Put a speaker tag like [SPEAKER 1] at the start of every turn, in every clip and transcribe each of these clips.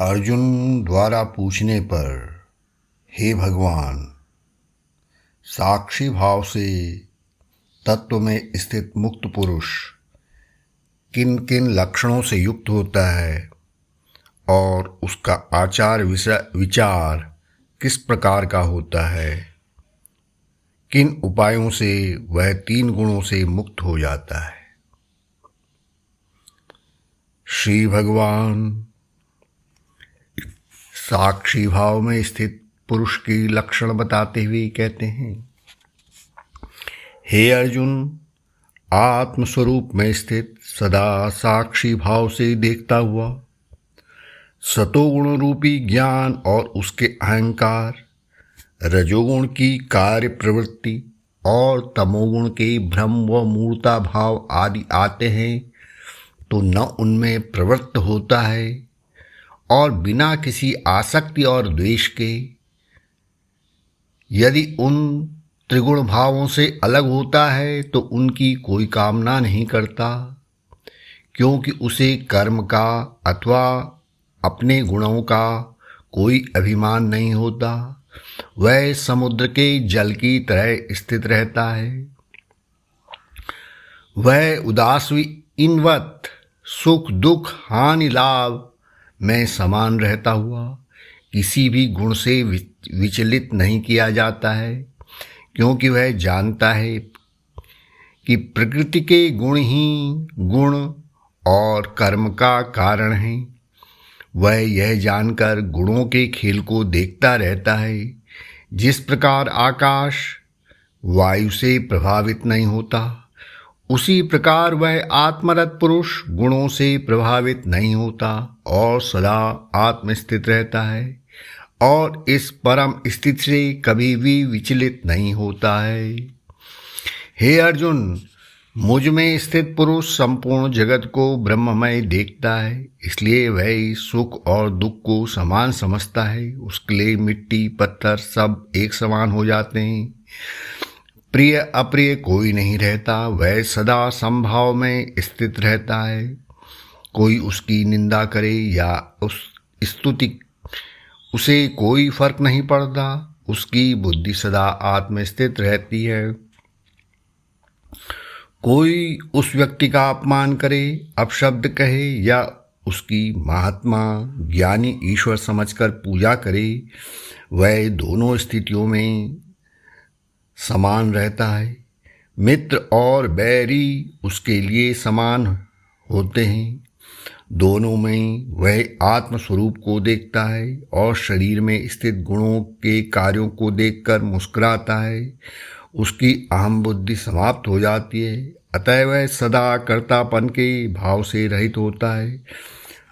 [SPEAKER 1] अर्जुन द्वारा पूछने पर, हे भगवान, साक्षी भाव से तत्व में स्थित मुक्त पुरुष किन किन लक्षणों से युक्त होता है और उसका आचार विचार किस प्रकार का होता है, किन उपायों से वह 3 गुणों से मुक्त हो जाता है। श्री भगवान साक्षी भाव में स्थित पुरुष की लक्षण बताते हुए कहते हैं, हे अर्जुन, आत्मस्वरूप में स्थित सदा साक्षी भाव से देखता हुआ सतोगुण रूपी ज्ञान और उसके अहंकार, रजोगुण की कार्य प्रवृत्ति और तमोगुण के भ्रम व मूर्ता भाव आदि आते हैं तो न उनमें प्रवृत्त होता है और बिना किसी आसक्ति और द्वेष के यदि उन त्रिगुण भावों से अलग होता है तो उनकी कोई कामना नहीं करता, क्योंकि उसे कर्म का अथवा अपने गुणों का कोई अभिमान नहीं होता। वह समुद्र के जल की तरह स्थित रहता है। वह उदासीनवत सुख दुख हानि लाभ में समान रहता हुआ किसी भी गुण से विचलित नहीं किया जाता है, क्योंकि वह जानता है कि प्रकृति के गुण ही गुण और कर्म का कारण हैं। वह यह जानकर गुणों के खेल को देखता रहता है। जिस प्रकार आकाश वायु से प्रभावित नहीं होता, उसी प्रकार वह आत्मरत पुरुष गुणों से प्रभावित नहीं होता और सदा आत्मस्थित रहता है और इस परम स्थिति से कभी भी विचलित नहीं होता है। हे अर्जुन, मुझ में स्थित पुरुष संपूर्ण जगत को ब्रह्ममय देखता है, इसलिए वह सुख और दुख को समान समझता है। उसके लिए मिट्टी पत्थर सब एक समान हो जाते हैं। प्रिय अप्रिय कोई नहीं रहता। वह सदा समभाव में स्थित रहता है। कोई उसकी निंदा करे या उस स्तुति, उसे कोई फर्क नहीं पड़ता। उसकी बुद्धि सदा आत्मस्थित रहती है। कोई उस व्यक्ति का अपमान करे, अपशब्द कहे या उसकी महात्मा ज्ञानी ईश्वर समझकर पूजा करे, वह दोनों स्थितियों में समान रहता है। मित्र और बैरी उसके लिए समान होते हैं। दोनों में वह आत्मस्वरूप को देखता है और शरीर में स्थित गुणों के कार्यों को देखकर मुस्कुराता है। उसकी अहम बुद्धि समाप्त हो जाती है। अतः वह सदा कर्तापन के भाव से रहित होता है।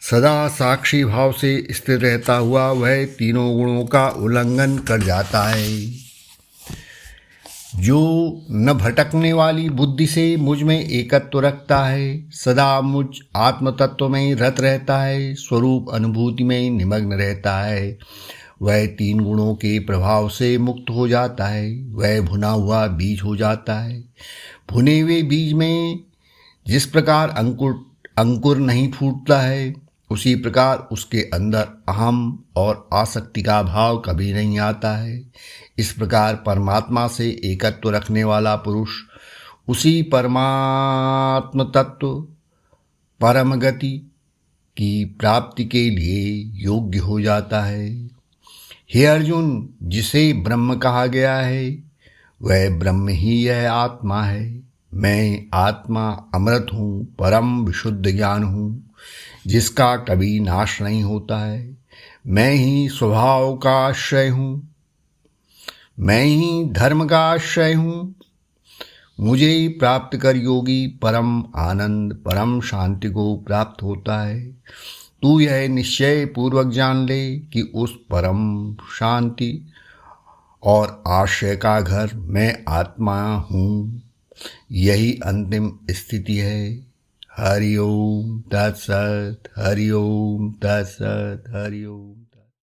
[SPEAKER 1] सदा साक्षी भाव से स्थिर रहता हुआ वह तीनों गुणों का उल्लंघन कर जाता है। जो न भटकने वाली बुद्धि से मुझ में एकत्व रखता है, सदा मुझ आत्म तत्व में रत रहता है, स्वरूप अनुभूति में निमग्न रहता है, वह 3 गुणों के प्रभाव से मुक्त हो जाता है। वह भुना हुआ बीज हो जाता है। भुने हुए बीज में जिस प्रकार अंकुर नहीं फूटता है, उसी प्रकार उसके अंदर अहम और आसक्ति का भाव कभी नहीं आता है। इस प्रकार परमात्मा से एकत्व रखने वाला पुरुष उसी परमात्म तत्व परम गति की प्राप्ति के लिए योग्य हो जाता है। हे अर्जुन, जिसे ब्रह्म कहा गया है वह ब्रह्म ही यह आत्मा है। मैं आत्मा अमृत हूँ, परम विशुद्ध ज्ञान हूँ, जिसका कभी नाश नहीं होता है। मैं ही स्वभाव का आश्रय हूँ, मैं ही धर्म का आश्रय हूँ। मुझे प्राप्त कर योगी परम आनंद परम शांति को प्राप्त होता है। तू यह निश्चय पूर्वक जान ले कि उस परम शांति और आश्रय का घर मैं आत्मा हूँ। यही अंतिम स्थिति है। हरि ओम तत्सत, हरि ओम तत्सत, हरि ओम।